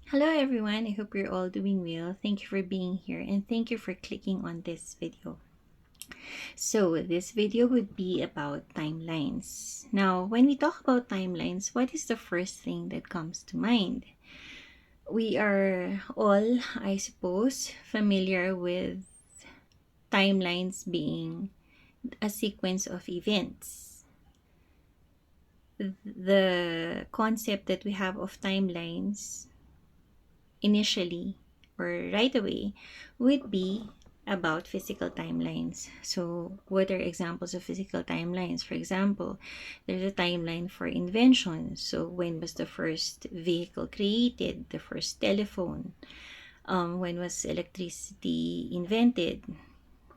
Hello everyone, I hope you're all doing well. Thank you for being here and thank you for clicking on this video. So this video would be about timelines. Now, when we talk about timelines, what is the first thing that comes to mind? We are all, I suppose, familiar with timelines being a sequence of events. The concept that we have of timelines initially or right away would be about physical timelines. So, what are examples of physical timelines? For example, there's a timeline for inventions. So, when was the first vehicle created? The first telephone? When was electricity invented?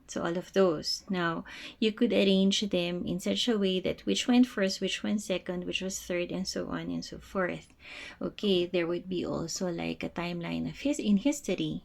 So all of those. Now, you could arrange them in such a way that which went first, which went second, which was third, and so on and so forth. Okay, there would be also like a timeline of in history.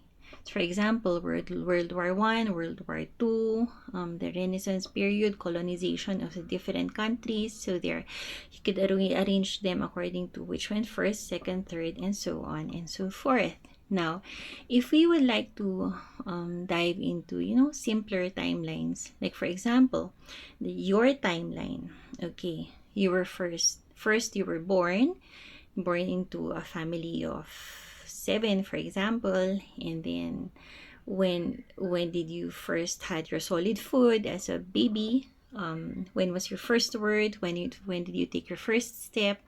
For example, World War One, World War Two, the Renaissance period, colonization of the different countries. So there, you could arrange them according to which went first, second, third, and so on and so forth. Now, if we would like to dive into simpler timelines, like for example, your timeline. Okay, you were first you were born into a family of seven, for example, and then when did you first had your solid food as a baby? When was your first word? When did you take your first step?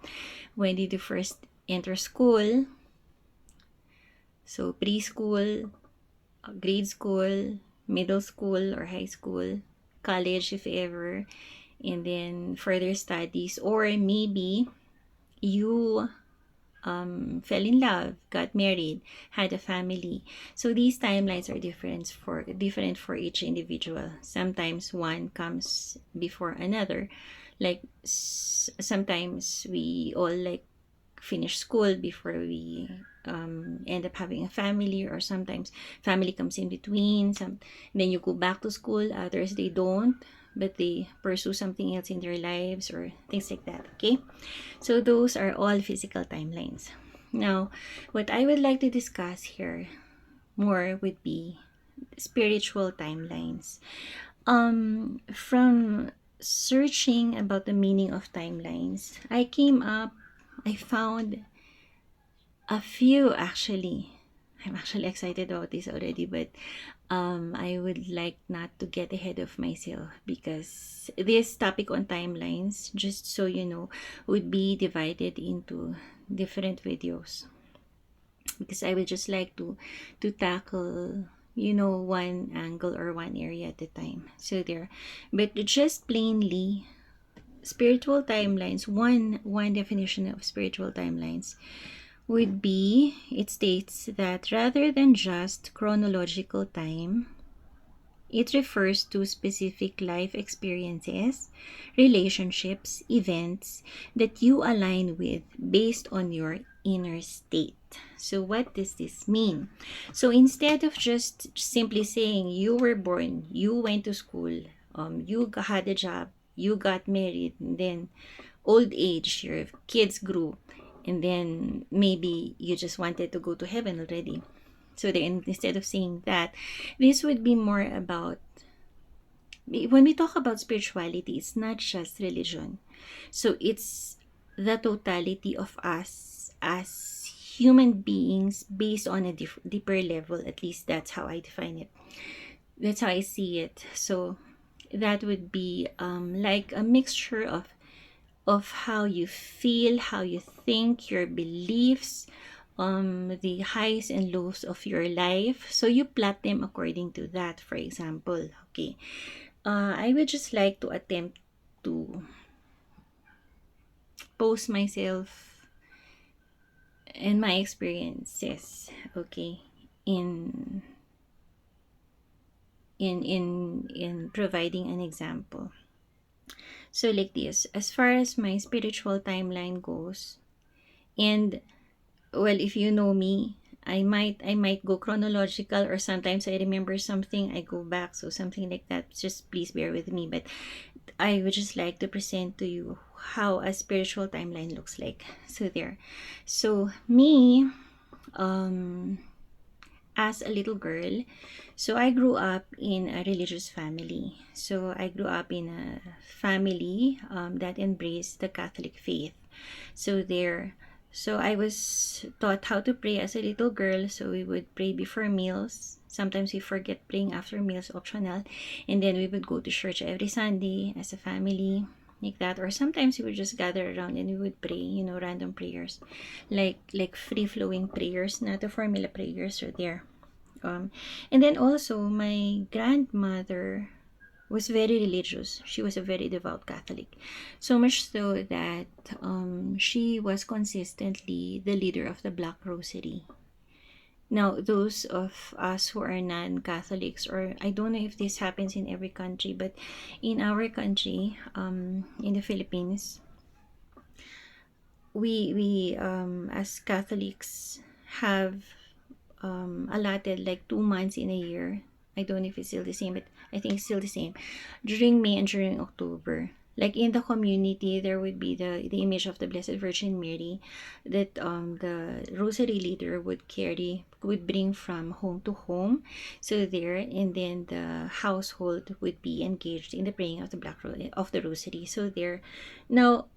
When did you first enter school? So preschool, grade school, middle school or high school, college if ever, and then further studies, or maybe you fell in love, got married, had a family. So these timelines are different for each individual. Sometimes one comes before another. Like sometimes we all like finish school before we end up having a family, or sometimes family comes in between. Then you go back to school. Others they don't, but they pursue something else in their lives or things like that. Okay, so those are all physical timelines. Now, what I would like to discuss here more would be spiritual timelines. From searching about the meaning of timelines, I found a few actually. I'm actually excited about this already, but I would like not to get ahead of myself, because this topic on timelines, just so you know, would be divided into different videos, because I would just like to tackle one angle or one area at a time. So there, but just plainly spiritual timelines. One definition of spiritual timelines would be, it states that rather than just chronological time, it refers to specific life experiences, relationships, events that you align with based on your inner state. So, what does this mean? So, instead of just simply saying you were born, you went to school, you had a job, you got married, and then old age, your kids grew, and then maybe you just wanted to go to heaven already. So then, instead of saying that, this would be more about, when we talk about spirituality, it's not just religion. So it's the totality of us as human beings based on a deeper level. At least that's how I define it. That's how I see it. So that would be like a mixture of how you feel, how you think, your beliefs, the highs and lows of your life. So you plot them according to that, for example. Okay. I would just like to attempt to post myself and my experiences, okay, in in providing an example. So like this, as far as my spiritual timeline goes, and well, if you know me, I might go chronological, or sometimes I remember something, I go back, so something like that. Just please bear with me, but I would just like to present to you how a spiritual timeline looks like. So there. So me, um, as a little girl, so I grew up in a religious family. So I grew up in a family that embraced the Catholic faith. So there, so I was taught how to pray as a little girl. So we would pray before meals. Sometimes we forget praying after meals, optional. And then we would go to church every Sunday as a family, like that. Or sometimes we would just gather around and we would pray, random prayers, like free flowing prayers, not the formula prayers. So there. Um, and then also my grandmother was very religious. She was a very devout Catholic. So much so that she was consistently the leader of the Black Rosary. Now, those of us who are non-Catholics, or I don't know if this happens in every country, but in our country, in the Philippines, we as Catholics have allotted like 2 months in a year. I don't know if it's still the same, but I think it's still the same. During May and during October. Like in the community, there would be the image of the Blessed Virgin Mary that the rosary leader would bring from home to home. So there, and then the household would be engaged in the praying of of the rosary. So there. Now,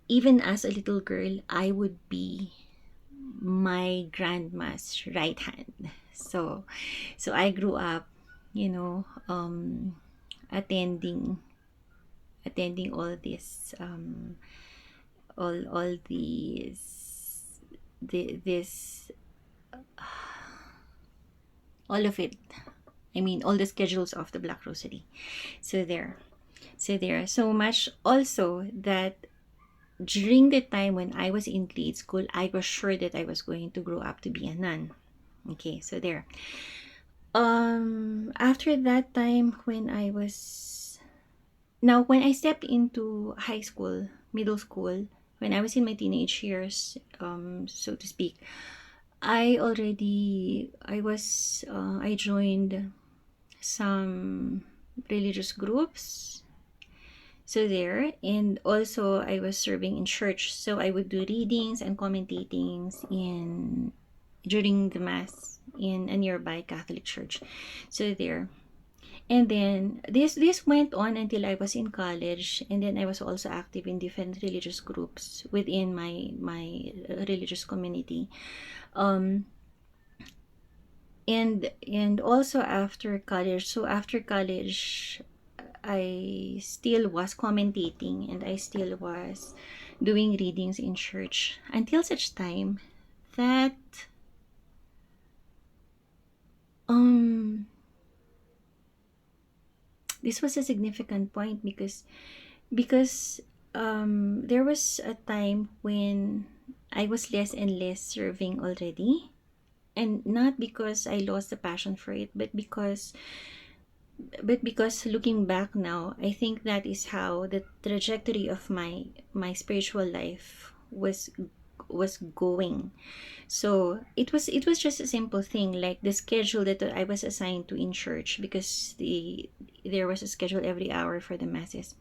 even as a little girl, I would be my grandma's right hand. So I grew up, you know, attending attending all these this all of it. I mean, all the schedules of the Black Rosary. So there. So there. So much also that during the time when I was in grade school, I was sure that I was going to grow up to be a nun. Okay, so there. After that time, when I stepped into high school, middle school, when I was in my teenage years, so to speak, I joined some religious groups. So there, and also I was serving in church. So I would do readings and commentatings during the mass in a nearby Catholic church. So there. And then this went on until I was in college, and then I was also active in different religious groups within my religious community. Um and also after college. So after college, I still was commentating and I still was doing readings in church until such time that um this was a significant point because there was a time when I was less and less serving already, and not because I lost the passion for it, but because looking back now, I think that is how the trajectory of my spiritual life was going. So it was just a simple thing, like the schedule that I was assigned to in church, because there was a schedule every hour for the masses.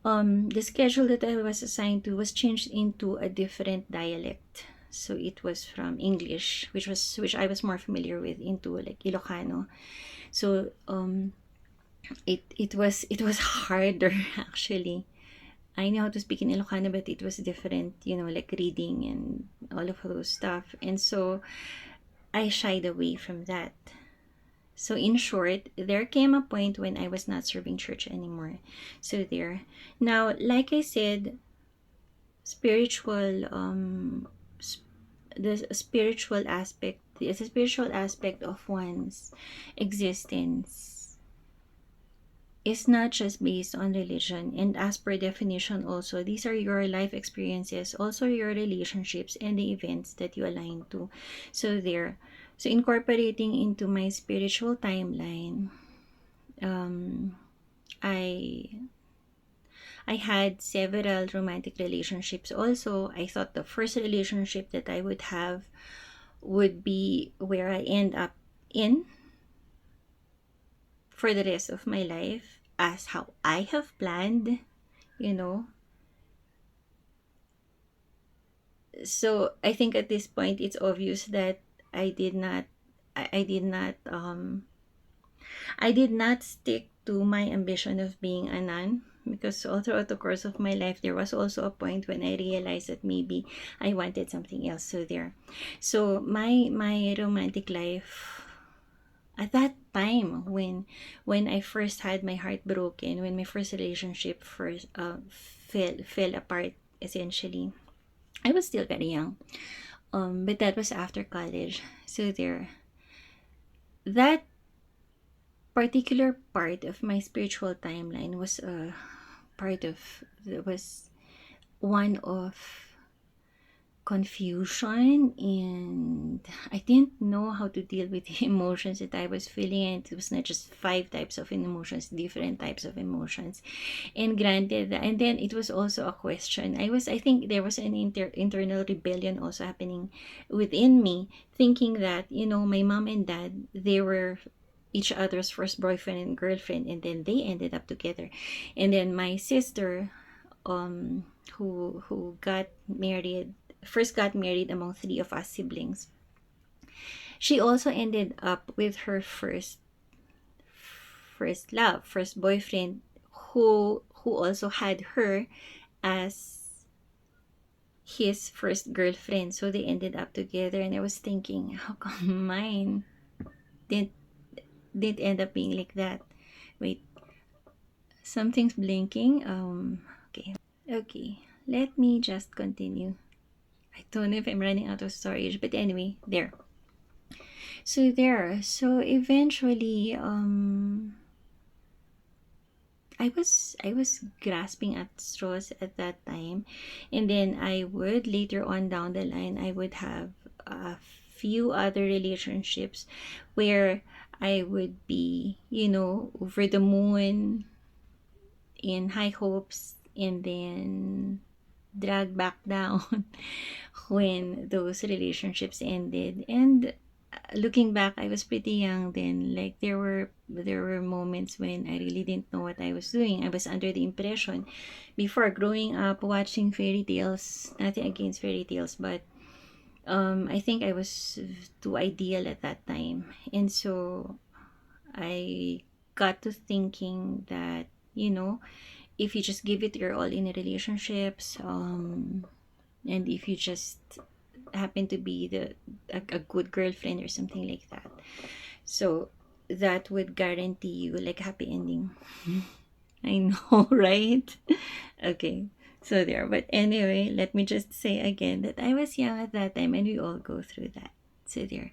The schedule that I was assigned to was changed into a different dialect. So it was from English, which I was more familiar with, into like Ilocano. So it was harder actually. I know how to speak in Ilocano, but it was different, like reading and all of those stuff. And so I shied away from that. So in short, there came a point when I was not serving church anymore. So there. Now, like I said, spiritual the spiritual aspect of one's existence is not just based on religion, and as per definition also, these are your life experiences, also your relationships and the events that you align to. So there. So incorporating into my spiritual timeline, um i I had several romantic relationships. Also, I thought the first relationship that I would have would be where I end up in for the rest of my life, as how I have planned, you know. So I think at this point it's obvious that I did not I did not stick to my ambition of being a nun, because all throughout the course of my life there was also a point when I realized that maybe I wanted something else. So there. So my romantic life at that time, when I first had my heart broken, when my first relationship first fell apart essentially, I was still very young. But that was after college. So there, that particular part of my spiritual timeline was a part of was one of confusion, and I didn't know how to deal with the emotions that I was feeling. And it was not just five types of emotions, different types of emotions. And granted, and then it was also a question. I think there was an internal rebellion also happening within me, thinking that, my mom and dad, they were each other's first boyfriend and girlfriend, and then they ended up together. And then my sister, who got married among three of us siblings, she also ended up with her first boyfriend, who also had her as his first girlfriend. So they ended up together, and I was thinking, how come mine didn't didn't end up being like that? Wait, something's blinking. Okay, let me just continue. I don't know if I'm running out of storage, but anyway, there. So eventually, I was grasping at straws at that time, and then I would later on down the line, I would have a few other relationships where I would be, over the moon in high hopes, and then dragged back down when those relationships ended. And looking back, I was pretty young then. Like, there were moments when I really didn't know what I was doing. I was under the impression before growing up watching fairy tales, nothing against fairy tales, but I think I was too ideal at that time. And so I got to thinking that, if you just give it your all in relationships, and if you just happen to be a good girlfriend or something like that, so that would guarantee you like happy ending. I know, right? Okay, so there. But anyway, let me just say again that I was young at that time, and we all go through that. So there.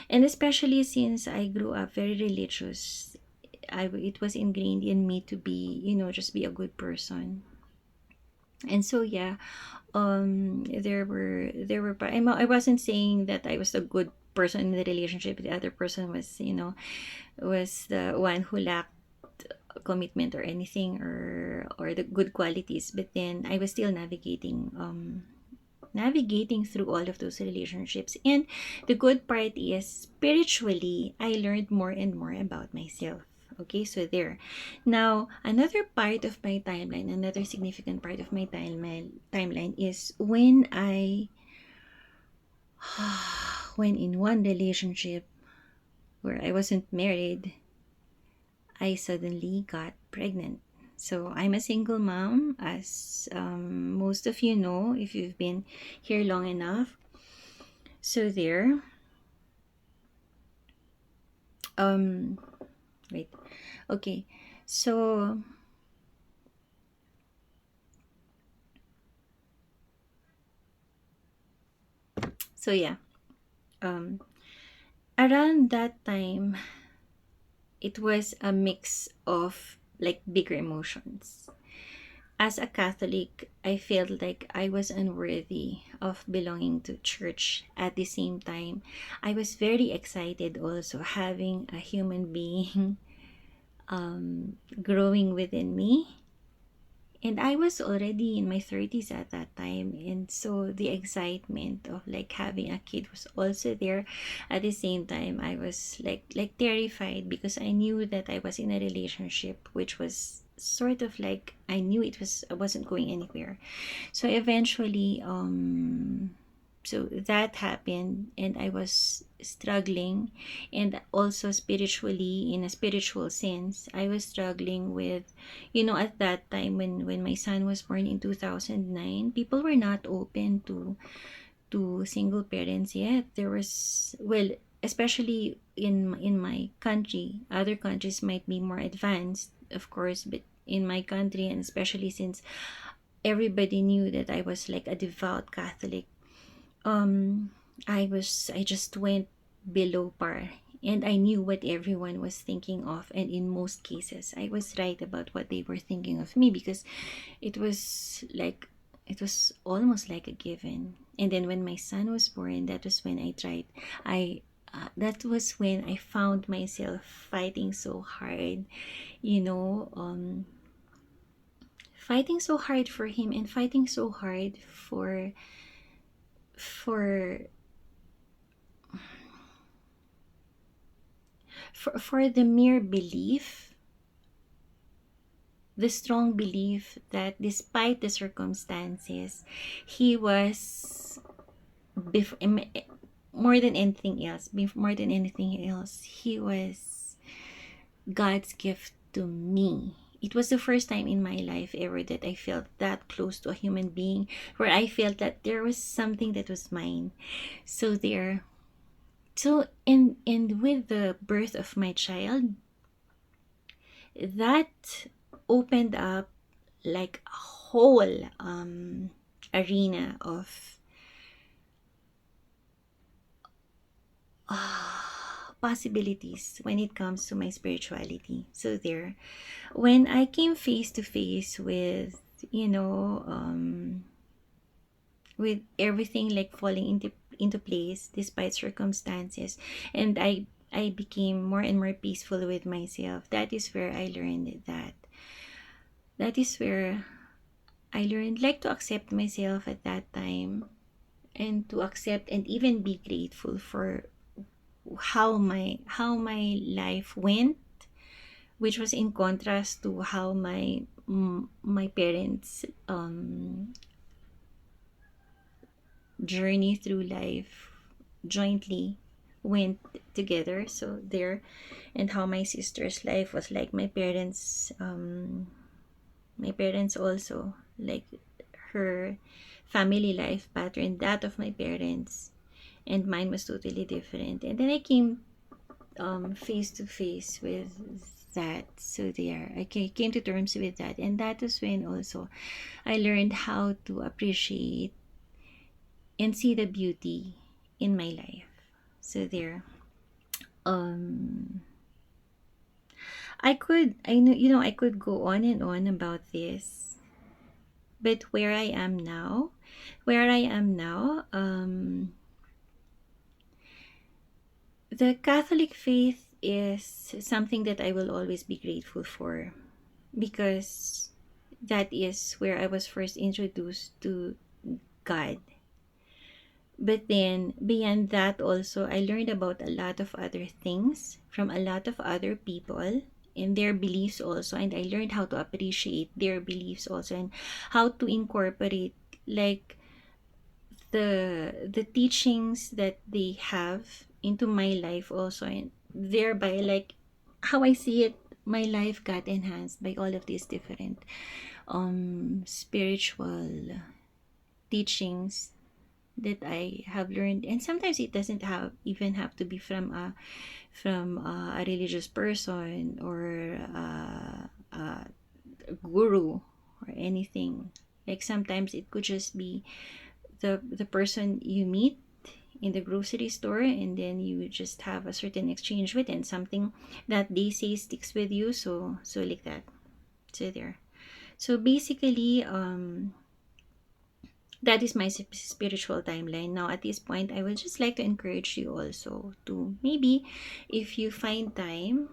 And especially since I grew up very religious, it was ingrained in me to be, just be a good person. And so yeah, I wasn't saying that I was a good person in the relationship. The other person was, was the one who lacked commitment or anything, or the good qualities. But then I was still navigating through all of those relationships. And the good part is, spiritually, I learned more and more about myself. Okay, so there. Now, another part of my timeline, another significant part of my timeline is when when in one relationship where I wasn't married, I suddenly got pregnant. So I'm a single mom, as most of you know if you've been here long enough. So there. Um, wait. Okay. So yeah. Um, around that time, it was a mix of like bigger emotions. As a Catholic, I felt like I was unworthy of belonging to church. At the same time, I was very excited also having a human being growing within me. And I was already in my 30s at that time. And so the excitement of like having a kid was also there. At the same time, I was like terrified, because I knew that I was in a relationship which was sort of like, I knew I wasn't going anywhere. So eventually, So that happened, and I was struggling, and also spiritually, in a spiritual sense, I was struggling with, at that time, when my son was born in 2009, people were not open to single parents yet. There was, well, especially in my country. Other countries might be more advanced, of course, but in my country, and especially since everybody knew that I was like a devout Catholic, um I just went below par, and I knew what everyone was thinking of, and in most cases I was right about what they were thinking of me, because it was like, it was almost like a given. And then when my son was born, that was when I tried, I that was when I found myself fighting so hard, you know um fighting so hard for him, and fighting so hard for for the mere belief, the strong belief that despite the circumstances, he was, bef- em- more than anything else, he was God's gift to me. It was the first time in my life ever that I felt that close to a human being, where I felt that there was something that was mine. So there, so and with the birth of my child, that opened up like a whole arena of possibilities when it comes to my spirituality. So there, when I came face to face with, you know with everything like falling into place despite circumstances, and I became more and more peaceful with myself. That is where I learned that is where I learned like to accept myself at that time, and to accept and even be grateful for how my life went, which was in contrast to how my parents journey through life jointly went together. So there, and how my sister's life was like my parents also, like her family life pattern, that of my parents, and mine was totally different. And then I came face to face with that. So there, came to terms with that, and that was when also I learned how to appreciate and see the beauty in my life. So there, um I know, I could go on and on about this, but where I am now, the Catholic faith is something that I will always be grateful for, because that is where I was first introduced to God. But then, beyond that, also, I learned about a lot of other things from a lot of other people and their beliefs also. And I learned how to appreciate their beliefs also, and how to incorporate like the teachings that they have into my life also. And thereby, like, how I see it, my life got enhanced by all of these different spiritual teachings that I have learned. And sometimes it doesn't have to be from a religious person, or a guru, or anything. Like sometimes it could just be the person you meet in the grocery store, and then you just have a certain exchange with, and something that they say sticks with you. So like that. So there. So basically, that is my spiritual timeline. Now, at this point, I would just like to encourage you also to, maybe, if you find time,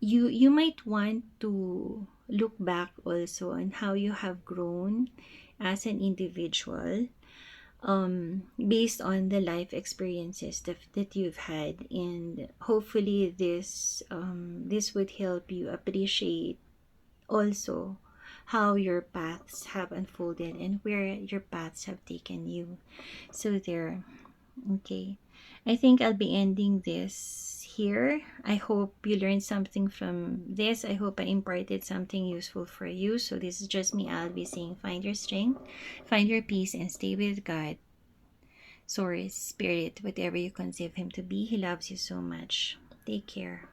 you might want to look back also on how you have grown as an individual, based on the life experiences that you've had. And hopefully this would help you appreciate also how your paths have unfolded and where your paths have taken you. So there. Okay. I think I'll be ending this here. I hope you learned something from this. I hope I imparted something useful for you. So this is just me, Alvie, saying find your strength, find your peace, and stay with God. Source, Spirit, whatever you conceive Him to be. He loves you so much. Take care.